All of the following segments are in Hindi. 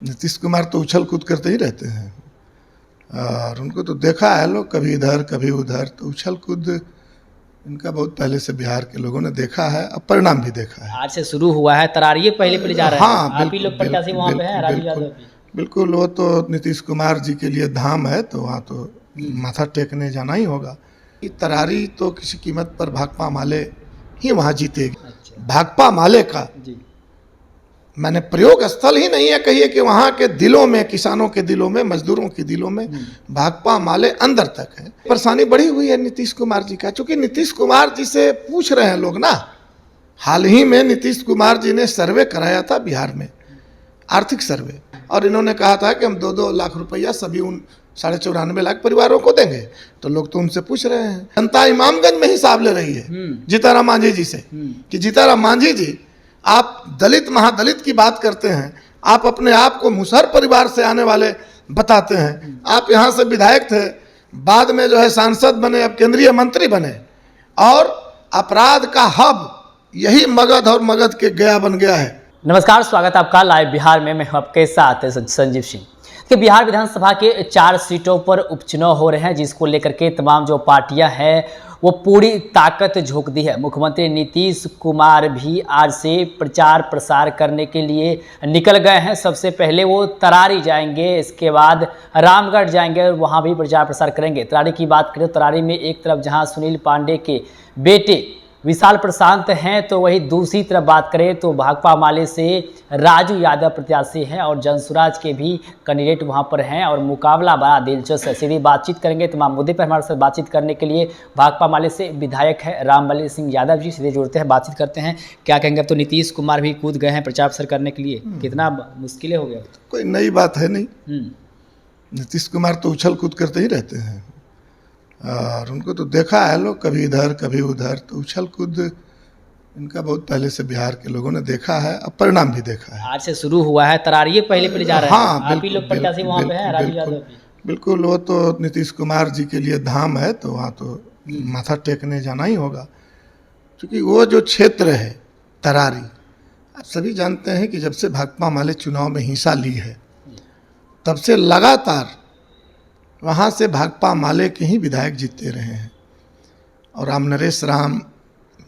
नीतीश कुमार तो उछल कूद करते ही रहते हैं और उनको तो देखा है लोग, कभी इधर कभी उधर। तो उछल कूद इनका बहुत पहले से बिहार के लोगों ने देखा है, अब परिणाम भी देखा है। आज से शुरू हुआ है, तरारिये पहले जा रहे हैं। हाँ, आप ही लोग प्रत्याशी वहाँ पे हैं, राजू यादव भी। बिल्कुल, वो तो नीतीश कुमार जी के लिए धाम है, तो वहाँ तो माथा टेकने जाना ही होगा। ये तरारी तो किसी कीमत पर भाकपा माले ही वहाँ जीतेगी। अच्छा। भाकपा माले का जी। मैंने प्रयोग स्थल ही नहीं है, कहिए कि वहाँ के दिलों में, किसानों के दिलों में, मजदूरों के दिलों में भाकपा माले अंदर तक है। परेशानी बढ़ी हुई है नीतीश कुमार जी का, क्योंकि नीतीश कुमार जी से पूछ रहे हैं लोग ना। हाल ही में नीतीश कुमार जी ने सर्वे कराया था बिहार में, आर्थिक सर्वे, और इन्होंने कहा था कि हम 2-2 लाख रुपया सभी उन 94.5 लाख परिवारों को देंगे। तो लोग तो उनसे पूछ रहे हैं, जनता इमामगंज में हिसाब ले रही है जीताराम मांझी जी से कि जीताराम मांझी जी, आप दलित महादलित की बात करते हैं, आप अपने आप को मुसहर परिवार से आने वाले बताते हैं, आप यहाँ से विधायक थे, बाद में जो है सांसद बने, अब केंद्रीय मंत्री बने, और अपराध का हब यही मगध और मगध के गया बन गया है। नमस्कार, स्वागत है आपका लाइव बिहार में। मैं आपके साथ संजीव सिंह। कि बिहार विधानसभा के 4 सीटों पर उपचुनाव हो रहे हैं, जिसको लेकर के तमाम जो पार्टियां हैं वो पूरी ताकत झोंक दी है। मुख्यमंत्री नीतीश कुमार भी आज से प्रचार प्रसार करने के लिए निकल गए हैं। सबसे पहले वो तरारी जाएंगे, इसके बाद रामगढ़ जाएंगे और वहाँ भी प्रचार प्रसार करेंगे। तरारी की बात करें, तरारी में एक तरफ जहाँ सुनील पांडे के बेटे विशाल प्रशांत हैं, तो वही दूसरी तरफ बात करें तो भाकपा माले से राजू यादव प्रत्याशी हैं और जनसुराज के भी कैंडिडेट वहां पर हैं और मुकाबला बड़ा दिलचस्प है। सीधी बातचीत करेंगे तमाम मुद्दे पर। हमारे साथ बातचीत करने के लिए भाकपा माले से विधायक है रामबलि सिंह यादव जी, सीधे जुड़ते हैं, बातचीत करते हैं। क्या कहेंगे? अब तो नीतीश कुमार भी कूद गए हैं प्रचार प्रसार करने के लिए, कितना मुश्किलें हो गया? कोई नई बात है नहीं, नीतीश कुमार तो उछल कूद करते ही रहते हैं और उनको तो देखा है लोग, कभी इधर कभी उधर। तो उछल कूद इनका बहुत पहले से बिहार के लोगों ने देखा है, अब परिणाम भी देखा है। आज से शुरू हुआ है, तरारिये पहले जा रहे हैं। हाँ, आप ही लोग प्रत्याशी वहाँ पे हैं, राजू यादव भी। बिल्कुल, वो तो नीतीश कुमार जी के लिए धाम है, तो वहाँ तो माथा टेकने जाना ही होगा, क्योंकि वो जो क्षेत्र है तरारी, आप सभी जानते हैं कि जब से भाकपा माले चुनाव में हिस्सा ली है, तब से लगातार वहाँ से भाकपा माले के ही विधायक जीतते रहे हैं। और रामनरेश राम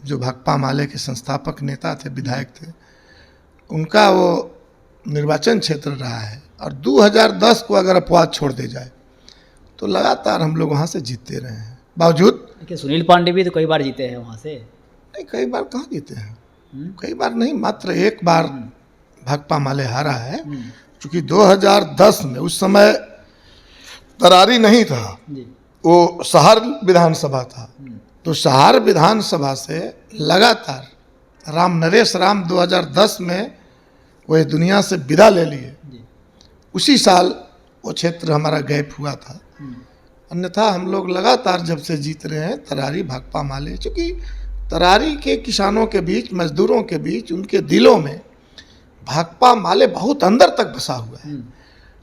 जो भाकपा माले के संस्थापक नेता थे, विधायक थे, उनका वो निर्वाचन क्षेत्र रहा है। और 2010 को अगर अपवाद छोड़ दे जाए तो लगातार हम लोग वहाँ से जीतते रहे हैं। बावजूद सुनील पांडे भी तो कई बार जीते हैं वहाँ से। नहीं, कई बार कहाँ जीते हैं, कई बार नहीं, मात्र एक बार भाकपा माले हारा है। चूँकि 2010 में उस समय तरारी नहीं था, वो शहर विधानसभा था, तो शहर विधानसभा से लगातार रामनरेश राम 2010 में वो इस दुनिया से विदा ले लिए। उसी साल वो क्षेत्र हमारा गैप हुआ था। अन्यथा हम लोग लगातार जब से जीत रहे हैं तरारी भाकपा माले, क्योंकि तरारी के किसानों के बीच, मजदूरों के बीच, उनके दिलों में भाकपा माले बहुत अंदर तक बसा हुआ है।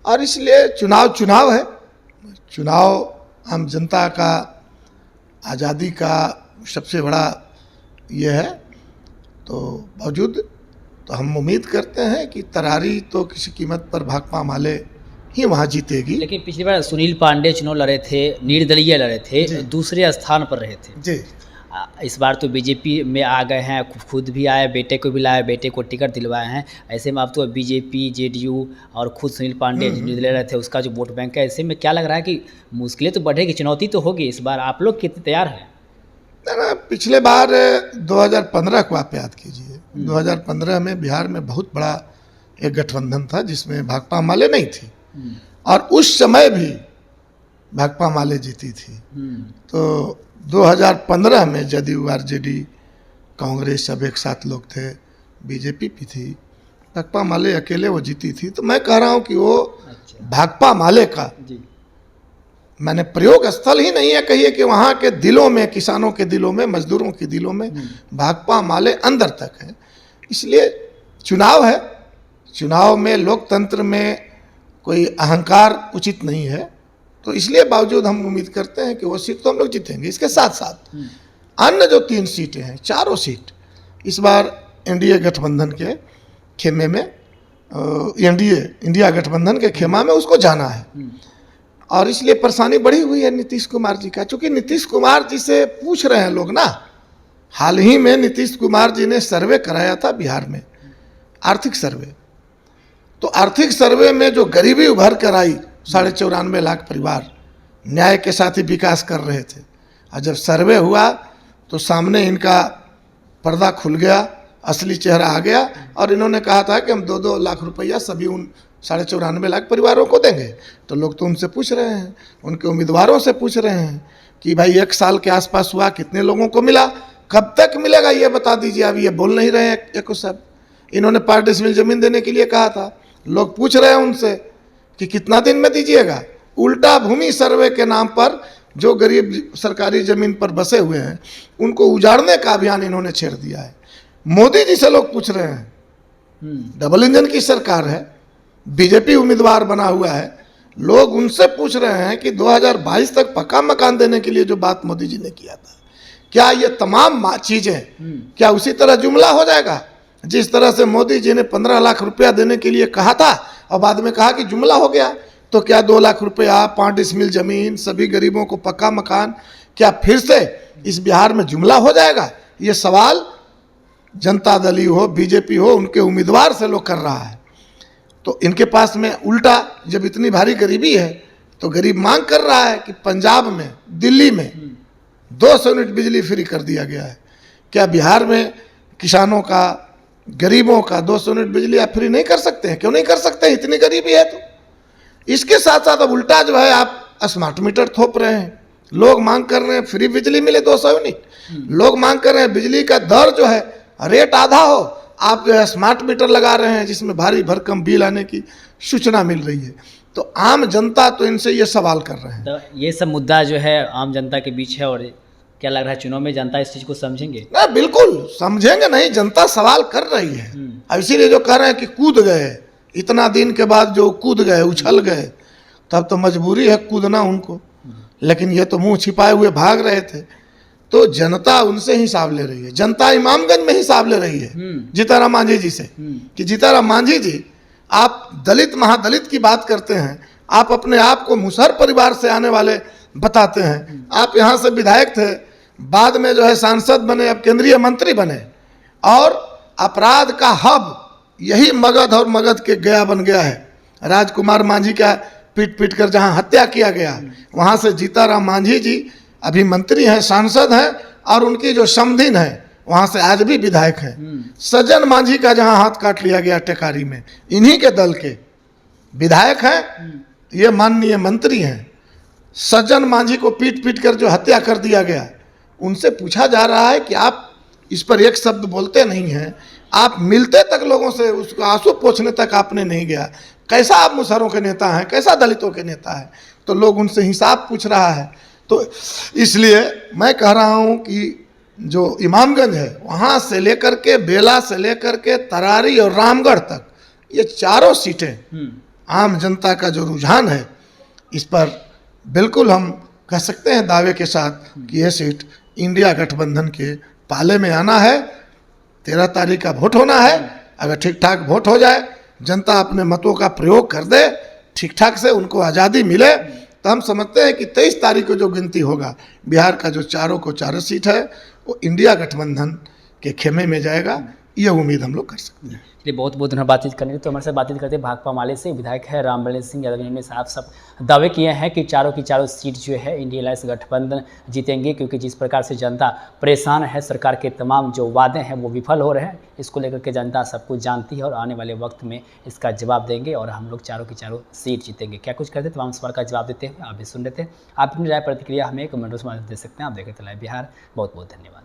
और इसलिए चुनाव है, चुनाव आम जनता का, आज़ादी का सबसे बड़ा ये है। तो बावजूद तो हम उम्मीद करते हैं कि तरारी तो किसी कीमत पर भाकपा माले ही वहाँ जीतेगी। लेकिन पिछली बार सुनील पांडे चुनाव लड़े थे, निर्दलीय लड़े थे, दूसरे स्थान पर रहे थे जी। इस बार तो बीजेपी में आ गए हैं, खुद भी आए, बेटे को भी लाए, बेटे को टिकट दिलवाए हैं। ऐसे में अब तो बीजेपी, जेडीयू और खुद सुनील पांडे निर्दलीय रहे थे, उसका जो वोट बैंक है, ऐसे में क्या लग रहा है कि मुश्किलें तो बढ़ेगी, चुनौती तो होगी इस बार। आप लोग कितने तैयार हैं? ना, पिछले बार 2015 को आप याद कीजिए, 2015 में बिहार में बहुत बड़ा एक गठबंधन था जिसमें भाकपा माले नहीं थी, और उस समय भी भाकपा माले जीती थी। तो 2015 में जदयू, आरजेडी, कांग्रेस सब एक साथ लोग थे, बीजेपी भी थी, भाकपा माले अकेले वो जीती थी। तो मैं कह रहा हूँ कि वो भाकपा माले का मैंने प्रयोग स्थल ही नहीं है, कहिए कि वहाँ के दिलों में, किसानों के दिलों में, मजदूरों के दिलों में भाकपा माले अंदर तक है। इसलिए चुनाव है, चुनाव में लोकतंत्र में कोई अहंकार उचित नहीं है, तो इसलिए बावजूद हम उम्मीद करते हैं कि वो सीट तो हम लोग जीतेंगे। इसके साथ साथ अन्य जो 3 सीटें हैं, चारों सीट इस बार एनडीए गठबंधन के खेमे में एनडीए इंडिया गठबंधन के खेमा में उसको जाना है। और इसलिए परेशानी बढ़ी हुई है नीतीश कुमार जी का, चूंकि नीतीश कुमार जी से पूछ रहे हैं लोग ना। हाल ही में नीतीश कुमार जी ने सर्वे कराया था बिहार में, आर्थिक सर्वे। तो आर्थिक सर्वे में जो गरीबी उभर कर आई, 94.5 लाख परिवार न्याय के साथ ही विकास कर रहे थे, और जब सर्वे हुआ तो सामने इनका पर्दा खुल गया, असली चेहरा आ गया, और इन्होंने कहा था कि हम 2-2 लाख रुपया सभी उन 94.5 लाख परिवारों को देंगे। तो लोग तो उनसे पूछ रहे हैं, उनके उम्मीदवारों से पूछ रहे हैं कि भाई 1 साल के आसपास हुआ, कितने लोगों को मिला, कब तक मिलेगा ये बता दीजिए। अब ये बोल नहीं रहे हैं एक सब। इन्होंने 5 डेसिमल जमीन देने के लिए कहा था, लोग पूछ रहे हैं उनसे कि कितना दिन में दीजिएगा। उल्टा भूमि सर्वे के नाम पर जो गरीब सरकारी जमीन पर बसे हुए हैं उनको उजाड़ने का अभियान इन्होंने छेड़ दिया है। मोदी जी से लोग पूछ रहे हैं, डबल इंजन की सरकार है, बीजेपी उम्मीदवार बना हुआ है, लोग उनसे पूछ रहे हैं कि 2022 तक पक्का मकान देने के लिए जो बात मोदी जी ने किया था, क्या ये तमाम चीजें क्या उसी तरह जुमला हो जाएगा? जिस तरह से मोदी जी ने 15 लाख रुपया देने के लिए कहा था और बाद में कहा कि जुमला हो गया, तो क्या 2 लाख रुपया, 5 डेसिमल जमीन, सभी गरीबों को पक्का मकान, क्या फिर से इस बिहार में जुमला हो जाएगा? ये सवाल जनता दल हो, बीजेपी हो, उनके उम्मीदवार से लोग कर रहा है। तो इनके पास में उल्टा जब इतनी भारी गरीबी है तो गरीब मांग कर रहा है कि पंजाब में, दिल्ली में 200 यूनिट बिजली फ्री कर दिया गया है। क्या बिहार में किसानों का, गरीबों का 200 यूनिट बिजली आप फ्री नहीं कर सकते हैं? क्यों नहीं कर सकते? इतनी गरीबी है तो। इसके साथ साथ अब उल्टा जो है आप स्मार्ट मीटर थोप रहे हैं। लोग मांग कर रहे हैं फ्री बिजली मिले 200 यूनिट। लोग मांग कर रहे हैं बिजली का दर जो है रेट आधा हो। आप जो है स्मार्ट मीटर लगा रहे हैं जिसमें भारी भरकम बिल आने की सूचना मिल रही है। तो आम जनता तो इनसे ये सवाल कर रहे हैं। तो ये सब मुद्दा जो है आम जनता के बीच है, और क्या लग रहा है चुनाव में जनता इस चीज़ को समझेंगे? ना, बिल्कुल समझेंगे नहीं, जनता सवाल कर रही है। अब इसीलिए जो कह रहे हैं कि कूद गए, इतना दिन के बाद जो कूद गए, उछल गए, तब तो मजबूरी है कूदना उनको। लेकिन ये तो मुंह छिपाए हुए भाग रहे थे। तो जनता उनसे हिसाब ले रही है। जनता इमामगंज में हिसाब ले रही है जीताराम मांझी जी से कि जीताराम मांझी जी, आप दलित महादलित की बात करते हैं, आप अपने आप को मुसहर परिवार से आने वाले बताते हैं। आप यहाँ से विधायक थे, बाद में जो है सांसद बने, अब केंद्रीय मंत्री बने, और अपराध का हब यही मगध और मगध के गया बन गया है। राजकुमार मांझी का पीट पीट कर जहाँ हत्या किया गया, वहाँ से जीताराम मांझी जी अभी मंत्री हैं, सांसद हैं, और उनकी जो समधिन है वहाँ से आज भी विधायक हैं। सज्जन मांझी का जहाँ हाथ काट लिया गया टेकारी में, इन्हीं के दल के विधायक हैं, ये माननीय मंत्री हैं। सज्जन मांझी को पीट पीट कर जो हत्या कर दिया गया, उनसे पूछा जा रहा है कि आप इस पर एक शब्द बोलते नहीं हैं, आप मिलते तक लोगों से, उसको आंसू पोंछने तक आपने नहीं गया। कैसा आप मुसहरों के नेता हैं, कैसा दलितों के नेता हैं? तो लोग उनसे हिसाब पूछ रहा है। तो इसलिए मैं कह रहा हूँ कि जो इमामगंज है, वहाँ से लेकर के बेला से लेकर के तरारी और रामगढ़ तक, ये चारों सीटें आम जनता का जो रुझान है, इस पर बिल्कुल हम कह सकते हैं दावे के साथ कि ये सीट इंडिया गठबंधन के पाले में आना है। 13 तारीख का वोट होना है। अगर ठीक ठाक वोट हो जाए, जनता अपने मतों का प्रयोग कर दे, ठीक ठाक से उनको आज़ादी मिले, तो हम समझते हैं कि 23 तारीख को जो गिनती होगा, बिहार का जो चारों सीट है वो इंडिया गठबंधन के खेमे में जाएगा। ये उम्मीद हम लोग कर सकते हैं। ये बहुत बहुत धन्यवाद बातचीत करने के। तो हमारे साथ बातचीत करते हैं भाकपा माले से विधायक है रामबलि सिंह यादव। इन्होंने साफ साफ दावे किए हैं कि चारों की चारों सीट जो है इंडिया अलायंस गठबंधन जीतेंगे, क्योंकि जिस प्रकार से जनता परेशान है, सरकार के तमाम जो वादे हैं वो विफल हो रहे हैं, इसको लेकर के जनता सब कुछ जानती है और आने वाले वक्त में इसका जवाब देंगे और हम लोग चारों की चारों सीट जीतेंगे। क्या कुछ करते तमाम सवाल का जवाब देते हैं, आप भी सुन लेते हैं। आप अपनी राय प्रतिक्रिया हमें कमेंट्स में दे सकते हैं। आप देखते लाइव बिहार। बहुत बहुत धन्यवाद।